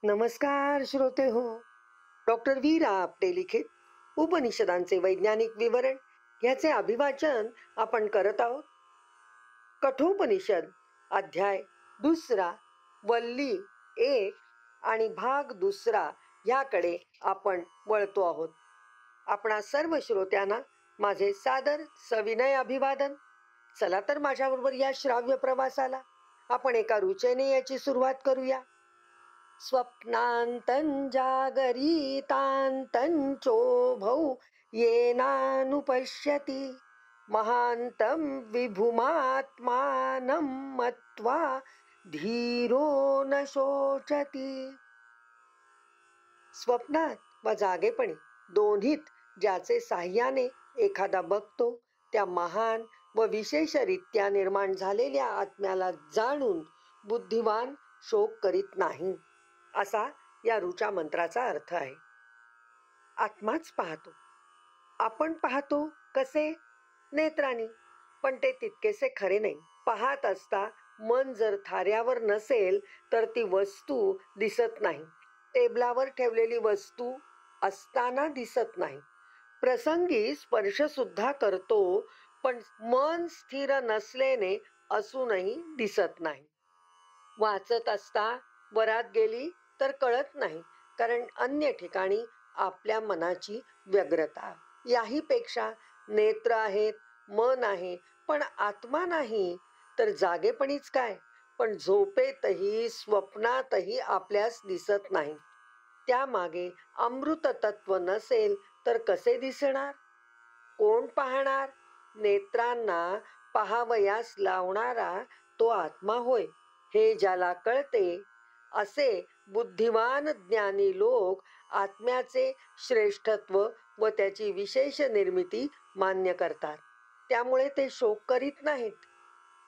नमस्कार श्रोते हो. डॉक्टर वीरा आपटे लिखित उपनिषदांचे वैज्ञानिक विवरण याचे अभिवाचन आपण करत आहोत. कठोपनिषद अध्याय 2 वल्ली 1 आणि भाग 2 याकडे आपण वळतो आहोत. आपणा सर्व श्रोत्यांना माझे सादर सविनय अभिवादन. चला तर माझ्याबरोबर या श्राव्य प्रवासाला आपण एका रुचेने याची सुरुवात करूया. स्वप्नांतं जागरितांतं चोभौ येनानुपश्यति महांतं विभुमात्मानं मत्वा धीरो न शोचति. स्वप्नात व जागेपणी दोन्हीत ज्याचे साह्याने एखादा बघतो त्या महान व विशेषरित्या निर्माण झालेल्या आत्म्याला जाणून बुद्धिवान शोक करीत नाही, असा या ऋचा मंत्राचा अर्थ आहे. आत्माच पाहतो. आपण पाहतो कसे? नेत्रांनी. पण ते तितकेसे खरे नाही. पाहत असता मन जर थाऱ्यावर नसेल तर ती वस्तू दिसत नाही. टेबलावर ठेवलेली वस्तू असताना दिसत नाही. प्रसंगी स्पर्श सुद्धा करतो, पण मन स्थिर नसल्याने असूनही दिसत नाही. वाचत असता वरात गेली तर कळत नाही, कारण अन्य ठिकाणी आपल्या मनाची व्यग्रता. याहीपेक्षा नेत्र आहेत, मन आहे, पण आत्मा नाही तर जागेपणीच काय? पण झोपेतही स्वप्नातही आपल्यास दिसत नाही. त्यामागे अमृत तत्व नसेल तर कसे दिसणार? कोण पाहणार? नेत्रांना पाहावयास लावणारा तो आत्मा होय, हे ज्याला कळते असे बुद्धिमान ज्ञानी लोक आत्म्याचे श्रेष्ठत्व व त्याची विशेष निर्मिती मान्य करतात. त्यामुळे ते शोक करीत नाहीत.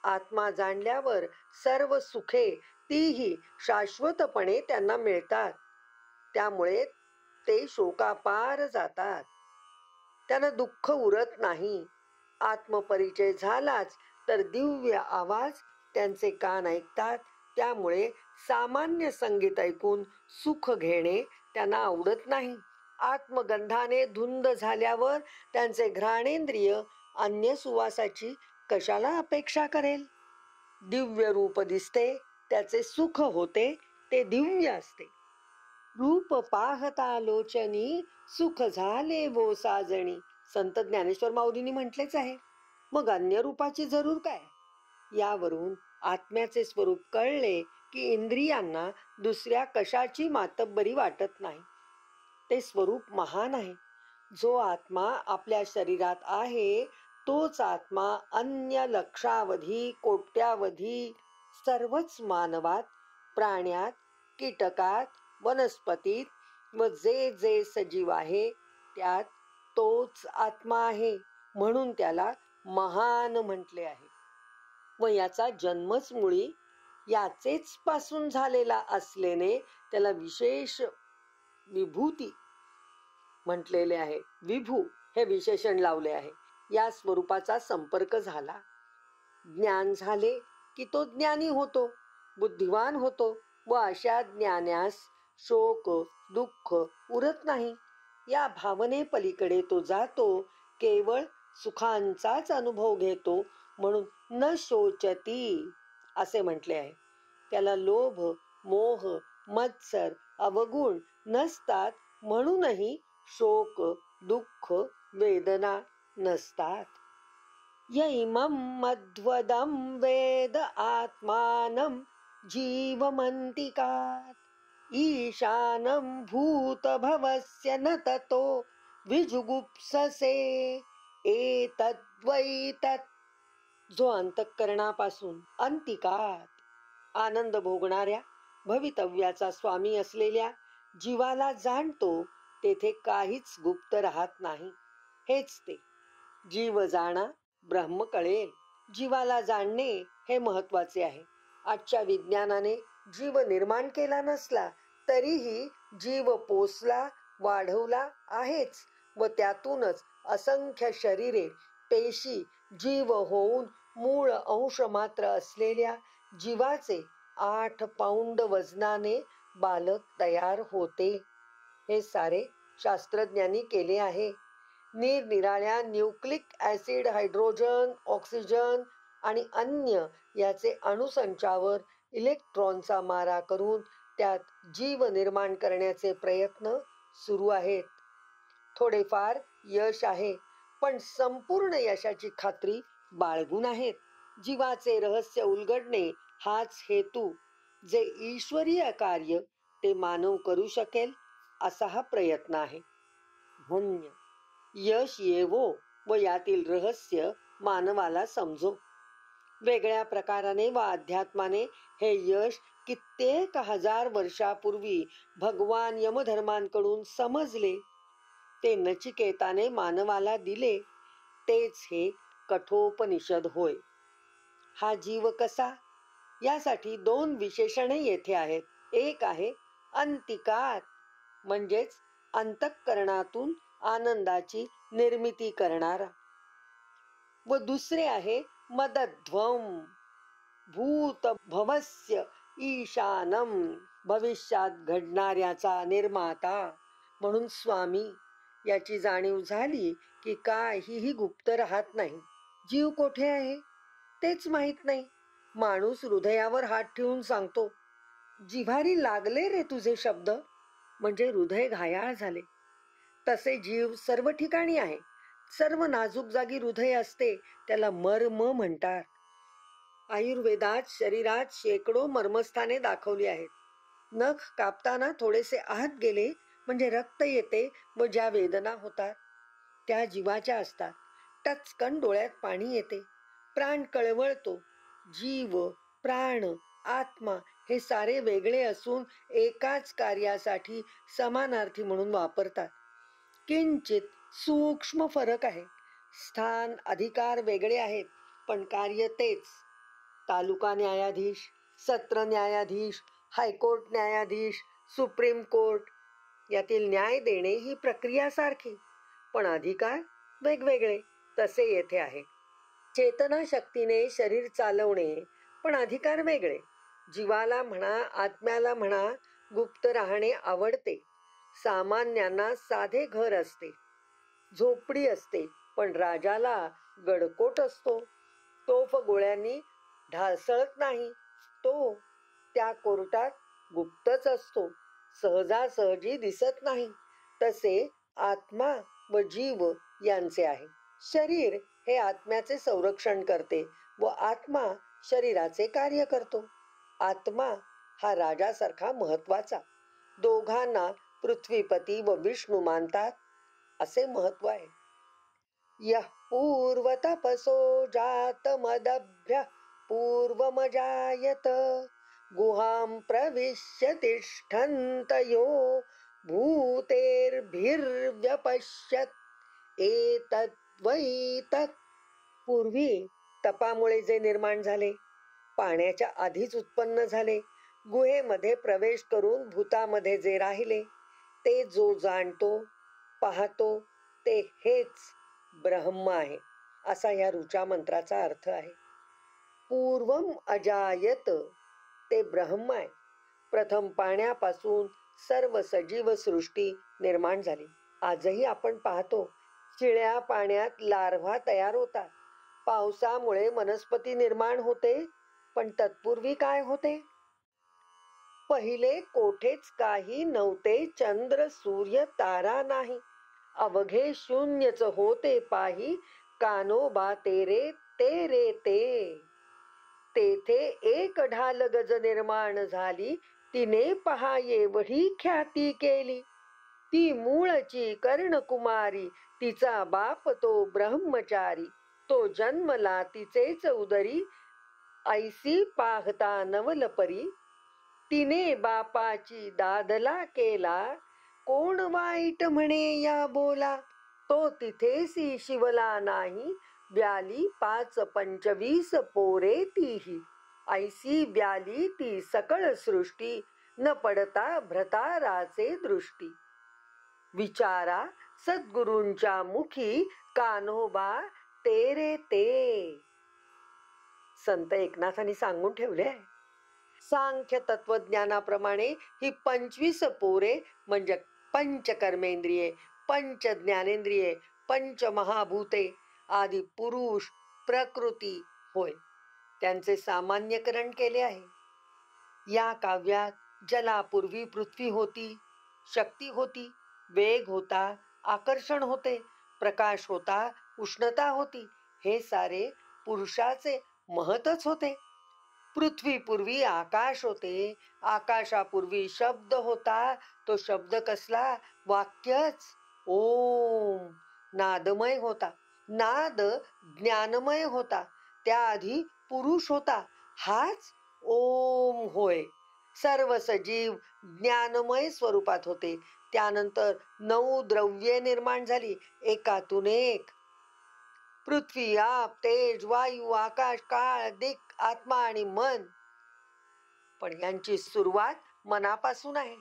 आत्मा जाणल्यावर सर्व सुखे तीही शाश्वतपणे त्यांना मिळतात. त्यामुळे ते शोकापार जातात. त्यांना दुःख उरत नाही. आत्मपरिचय झालाच तर दिव्य आवाज त्यांचे कान ऐकतात. त्यामुळे सामान्य संगीत ऐकून सुख घेणे त्यांना आवडत नाही. आत्मगंधाने धुंद झाल्यावर त्यांचे घ्राणेंद्रिय अन्य सुवासाची कशाला अपेक्षा करेल? दिव्य रूप दिसते, त्याचे सुख होते, ते दिव्य असते. रूप पाहता लोचनी सुख झाले वो साजणी, संत ज्ञानेश्वर माऊलींनी म्हटलेच आहे. मग अन्य रूपाची जरूर काय? यावरून आत्म्याचे स्वरूप कळले की इंद्रियांना दुसऱ्या कशाची मातब्बरी वाटत नाही. ते स्वरूप महान आहे. जो आत्मा आपल्या शरीरात आहे तोच आत्मा अन्य लक्षावधी कोट्यावधी सर्वच मानवात, प्राण्यात, कीटकात, वनस्पतीत व जे जे सजीव आहे त्यात तोच आत्मा आहे. म्हणून त्याला महान म्हटले आहे. व याचा जन्मच मुळी याचेच पासून झालेला असल्याने त्याला विशेष विभूती म्हटलेले आहे. विभू हे विशेषण लावले आहे. या स्वरूपाचा संपर्क झाला, ज्ञान झाले की तो ज्ञानी होतो, बुद्धिवान होतो व अशा ज्ञानास शोक दुःख उरत नाही. या भावने पलीकडे तो जातो, केवळ सुखांचाच अनुभव घेतो. म्हणून न शोचती असे म्हटले आहे. त्याला लोभ मोह मत्सर अवगुण नसतात, म्हणूनही शोक दुःख वेदना नसतात. यैमं मध्वदं वेद आत्मानं जीवमन्तिकात् ईशानं भूतभवस्य न ततो विजुगुप्ससे एतद्वै तत्. जो अंतःकरणापासून अंतिकात आनंद भोगणाऱ्या भवितव्याचा स्वामी असलेल्या जीवाला जाणतो, तेथे काहीच गुप्त राहत नाही. हेच ते जीव जाणा ब्रह्म कळेल. जीवाला जाणणे हे महत्वाचे आहे. आजच्या विज्ञानाने जीव निर्माण केला नसला तरीही जीव पोसला वाढवला आहेच व त्यातूनच असंख्य शरीरे पेशी जीव होऊन मूळ अंश मात्र असलेल्या जीवाचे 8 पाऊंड वजनाने बालक तयार होते. हे सारे शास्त्रज्ञांनी केले आहे. निरनिराळ्या न्यूक्लिक ॲसिड, हायड्रोजन, ऑक्सिजन आणि अन्य याचे अणुसंचावर इलेक्ट्रॉनचा मारा करून त्यात जीव निर्माण करण्याचे प्रयत्न सुरू आहेत. थोडेफार यश आहे, पण संपूर्ण यशाची खात्री बाळगून आहेत. जीवाचे रहस्य उलगडणे हाच हेतू. जे ईश्वरीय कार्य ते मानव करू शकेल असा हा प्रयत्न आहे. धन्य यश येवो व यातील रहस्य मानवाला समजो. वेगळ्या प्रकाराने व अध्यात्माने हे यश कित्येक हजार वर्षापूर्वी भगवान यमधर्मांकडून समजले. ते नचिकेताने मानवाला दिले. तेच हे कठोपनिषद होय. हा जीव कसा, यासाठी 2 विशेषणे येथे आहेत. एक आहे अंतिकार, म्हणजेच अंतःकरणातून आनंदाची निर्मिती करणारा, व दुसरे आहे मदध्वं, भूत भवस्य ईशानम, भविष्यात घडणाऱ्याचा निर्माता. म्हणून स्वामी याची जाणीव झाली की काहीही गुप्त राहत नाही. जीव कोठे आहे तेच माहित नाही. माणूस हृदयावर हात ठेवून सांगतो, जिव्हारी लागले रे तुझे शब्द, म्हणजे हृदय घायाळ झाले. तसे जीव सर्व ठिकाणी आहे. सर्व नाजूक जागी हृदय असते, त्याला मर्म म्हणतात. आयुर्वेदात शरीरात शेकडो मर्मस्थाने दाखवली आहेत. नख कापताना थोडेसे आत गेले म्हणजे रक्त येते व ज्या वेदना होतात त्या जीवाच्या असतात. टचकन डोळ्यात पाणी येते, प्राण कळवळतो. जीव, प्राण, आत्मा हे सारे वेगळे असून एकाच कार्यासाठी समानार्थी म्हणून वापरतात. किंचित सूक्ष्म फरक आहे. स्थान, अधिकार वेगळे आहेत, पण कार्य तेच. तालुका न्यायाधीश, सत्र न्यायाधीश, हायकोर्ट न्यायाधीश, सुप्रीम कोर्ट यातील न्याय देणे ही प्रक्रिया सारखी, पण अधिकार वेगवेगळे. तसे येथे आहे. चेतना शक्तीने शरीर चालवणे, पण अधिकार वेगळे. जीवाला म्हणा, आत्म्याला म्हणा, गुप्त राहणे आवडते. सामान्यांना साधे घर असते, झोपडी असते, पण राजाला गडकोट असतो. तोफ गोळ्यांनी ढासळत नाही. तो त्या कोर्टात गुप्तच असतो, सहजासहजी दिसत नाही. तसे आत्मा व जीव यांचे आहे. शरीर हे आत्म्याचे संरक्षण करते व आत्मा शरीराचे कार्य करतो. आत्मा हा राजासारखा महत्वाचा. दोघांना पृथ्वीपती व विष्णू मानतात, असे महत्व आहे. यः पूर्वतपसो जातमदभ्यः पूर्वमजायत गुहां प्रविश्य तिष्ठन्तयो भूतेर्भिर्व्यपश्यत एतद्वै तत्. पूर्वी तपामुळे जे निर्माण झाले, पाण्याच्या आधीच उत्पन्न झाले, गुहेमध्ये प्रवेश करून भूतामध्ये जे राहिले, ते जो जाणतो, पाहतो, ते हेच ब्रह्म आहे, असा या ऋचा मंत्राचा अर्थ आहे. पूर्वम अजायत, ते ब्रह्म आहे. प्रथम पाण्यापासून सर्व सजीव सृष्टी निर्माण झाली. आजही आपण पाहतो, शिळ्या पाण्यात लार्व्हा तयार होतात. पावसामुळे वनस्पती निर्माण होते, पण तत्पूर्वी काय होते? पहिले कोठेच काही नव्हते. चंद्र, सूर्य, तारा नाही. अवघे शून्यच होते पाही. कानोबा तेरे तेरे ते. तेथे एक ढाल गज निर्माण झाली. तिने पहा एवढी ख्याती केली. ती मूळची कर्णकुमारी, तिचा बाप तो ब्रह्मचारी. तो जन्मला तिचेच उदरी, ऐसी पाहता नवलपरी. तिने बापाची दादला केला, कोण वाईट म्हणे या बोला. तो तिथेसी शिवला नाही, ब्याली 5-25 पोरे तीही. ऐसी ब्याली ती सकळ सृष्टी, न पडता भ्रताराचे दृष्टी. विचारा सद्गुरूंच्या मुखी, कान्होबा तेरे ते. संत एकनाथांनी सांगून ठेवले आहे. सांख्य तत्वज्ञानाप्रमाणे ही 25 पोरे म्हणजे पंचकर्मेंद्रिये, पंच ज्ञानेंद्रिये, पंचमहाभूते आदी पुरुष प्रकृती होय. त्यांचे सामान्यकरण केले आहे. या काव्यात जलापूर्वी पृथ्वी होती, शक्ती होती, वेग होता, आकर्षण होते, प्रकाश होता, उष्णता होती. हे सारे पुरुषाचे महतच होते. पृथ्वीपूर्वी आकाश होते, आकाशापूर्वी शब्द होता. तो शब्द कसला? वाक्यच ओम. नादमय होता, नाद ज्ञानमय होता. त्याआधी पुरुष होता, हाच ओम होय. सर्व सजीव ज्ञानमय स्वरूपात होते. त्यानंतर 9 द्रव्ये निर्माण झाली, एकातून एक. पृथ्वी, आप, तेज, वायू, आकाश, काळ, दिक, आत्मा आणि मन. पण यांची सुरुवात मनापासून आहे.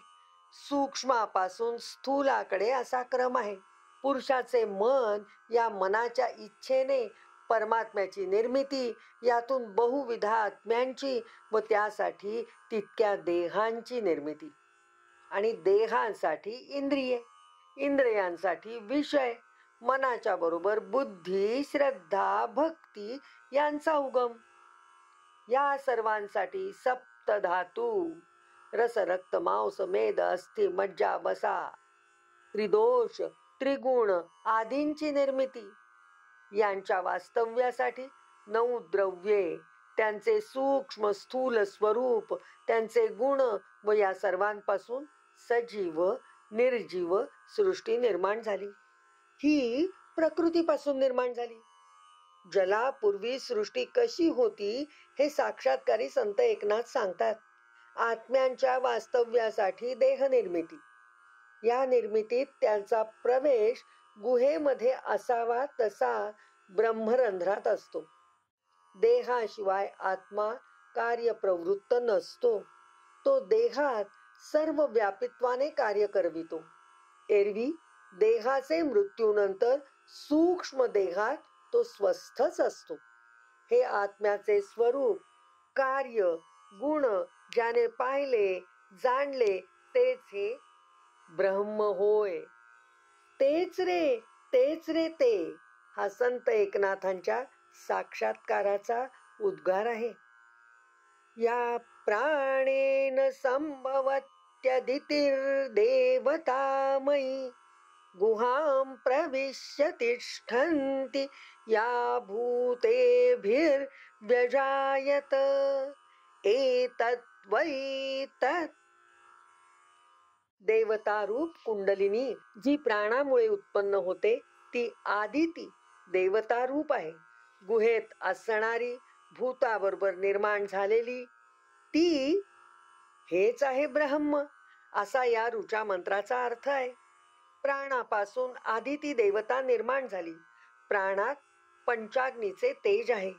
सूक्ष्मापासून स्थूलाकडे असा क्रम आहे. पुरुषाचे मन या मनाच्या इच्छेने परमात्म्याची निर्मिती, यातून बहुविध आत्म्यांची व त्यासाठी तितक्या देहांची निर्मिती. आणि देहांसाठी इंद्रिये, इंद्रियांसाठी विषय, मनाच्या बरोबर बुद्धी, श्रद्धा, भक्ती यांचा उगम. या सर्वांसाठी सप्तधातू रस, रक्त, मांस, मेद, अस्थि, मज्जा, बसा, त्रिदोष, त्रिगुण आदींची निर्मिती. यांच्या वास्तव्यासाठी 9 द्रव्ये, त्यांचे सूक्ष्म स्थूल स्वरूप, त्यांचे गुण व या सर्वांपासून सजीव निर्जीव सृष्टी निर्माण झाली. ही प्रकृतीपासून निर्माण झाली. जलापूर्वी सृष्टी कशी होती हे साक्षात्कारी संत एकनाथ सांगतात. आत्म्यांच्या वास्तव्यासाठी देह निर्मिती. या निर्मितीत त्यांचा प्रवेश गुहेमध्ये असावा तसा ब्रह्मरंध्रात असतो. देहाशिवाय आत्मा कार्यप्रवृत्त नसतो. तो देहात सर्व व्यापित्वाने कार्य करवितो. एरवी देहाचे मृत्यूनंतर सूक्ष्म देहात तो स्वस्थच असतो. हे आत्म्याचे स्वरूप, कार्य, गुण ज्याने पाहिले, जाणले तेच हे ब्रह्म होय. तेच रे, तेच रे ते, हा संत एकनाथांच्या साक्षात्काराचा उद्गार आहे. या प्राणेन संभवत्यदितिर्देवतामयी गुहां प्रविश्य तिष्ठन्ति या भूतेभिर्व्यजायत एतत् वै तत्. देवता रूप कुंडलिनी जी प्राणामुळे उत्पन्न होते ती आदिती देवता रूप आहे. गुहेत असणारी, भूताबरोबर निर्माण झालेली ती हेच आहे ब्रह्म, असा या ऋचा मंत्राचा अर्थ आहे. प्राणापासून आदिती देवता निर्माण झाली. प्राणात पंचाग्नीचे तेज आहे.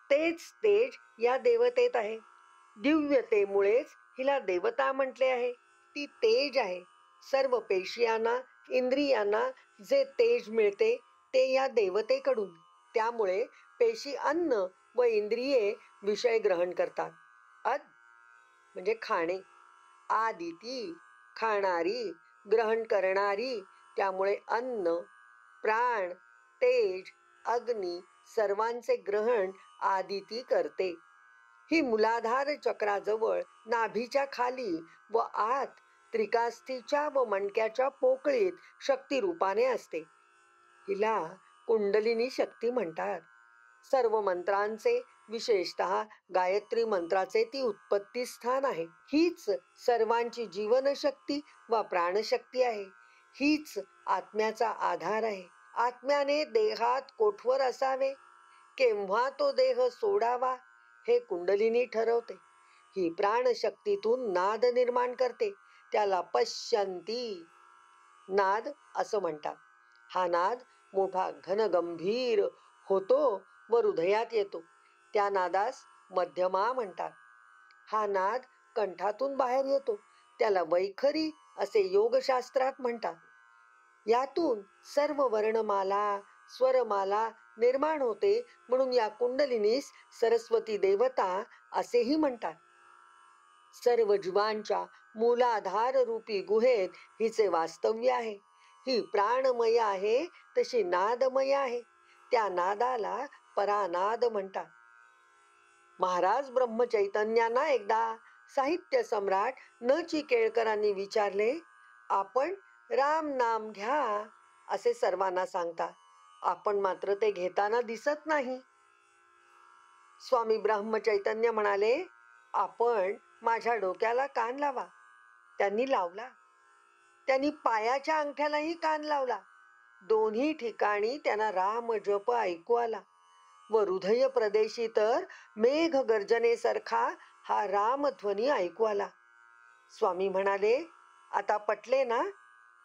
तेच तेज या देवतेत आहे. दिव्यतेमुळेच हिला देवता म्हटले आहे. ती तेज आहे. सर्व पेशियांना, इंद्रियांना जे तेज मिळते ते या देवतेकडून. त्यामुळे पेशी अन्न व इंद्रिये विषय ग्रहण करतात. अद म्हणजे खाणे, आदिती खाणारी, ग्रहण करणारी. त्यामुळे अन्न, प्राण, तेज, अग्नी सर्वांचे ग्रहण आदिती करते. ही मूलाधार चक्राजवळ नाभीच्या खाली व आत त्रिकास्थीच्या व मणक्याच्या पोकळीत शक्ती रूपाने असते. हिला कुंडलिनी शक्ती म्हणतात. सर्व मंत्रांचे, विशेषतः गायत्री मंत्राचे ती उत्पत्ती स्थान आहे. हीच सर्वांची जीवनशक्ती व प्राणशक्ती आहे. हीच आत्म्याचा आधार आहे. आत्म्याने देहात कोठवर असावे, केव्हा तो देह सोडावा हे कुंडलिनी ठरवते. ही प्राणशक्तीतून नाद निर्माण करते. त्याला पश्यंती नाद असं म्हणतात. हा नाद मोठा घनगंभीर होतो व हृदयात येतो. त्या नादास मध्यमा म्हणतात. हा नाद कंठातून बाहेर येतो. त्याला वैखरी असे योगशास्त्रात म्हणतात. यातून सर्व वर्णमाला, स्वरमाला निर्माण होते, म्हणून या कुंडलिनीस सरस्वती देवता असेही म्हणतात. सर्व जीवांच्या मूलाधार रूपी गुहेत हिचे वास्तव्य आहे. ही प्राणमय आहे, तशी नादमय आहे. त्या नादाला परानाद म्हणतात. महाराज ब्रह्मचैतन्यांना एकदा साहित्य सम्राट न चिकेळकरांनी विचारले, आपण राम नाम घ्या असे सर्वांना सांगता, आपण मात्र ते घेताना दिसत नाही. स्वामी ब्रह्मचैतन्य म्हणाले, आपण माझ्या डोक्याला कान लावा. त्यांनी लावला. त्यांनी पायाच्या अंगठ्यालाही कान लावला. दोन्ही ठिकाणी त्यांना राम जप ऐकू आला व हृदय प्रदेशी तर मेघ गर्जनेसारखा हा रामध्वनी ऐकू आला. स्वामी म्हणाले, आता पटले ना?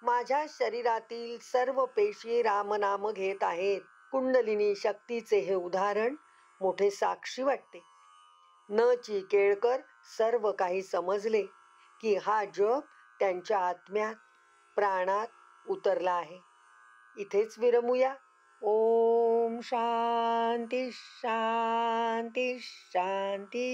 माझ्या शरीरातील सर्व पेशी रामनाम घेत आहेत. कुंडलिनी शक्तीचे हे उदाहरण मोठे साक्षी वाटते. न चिकेळकर सर्व काही समजले की हा जप त्यांच्या आत्म्यात प्राणात उतरला आहे. इथेच विरमूया. ओम शांती शांती शांती.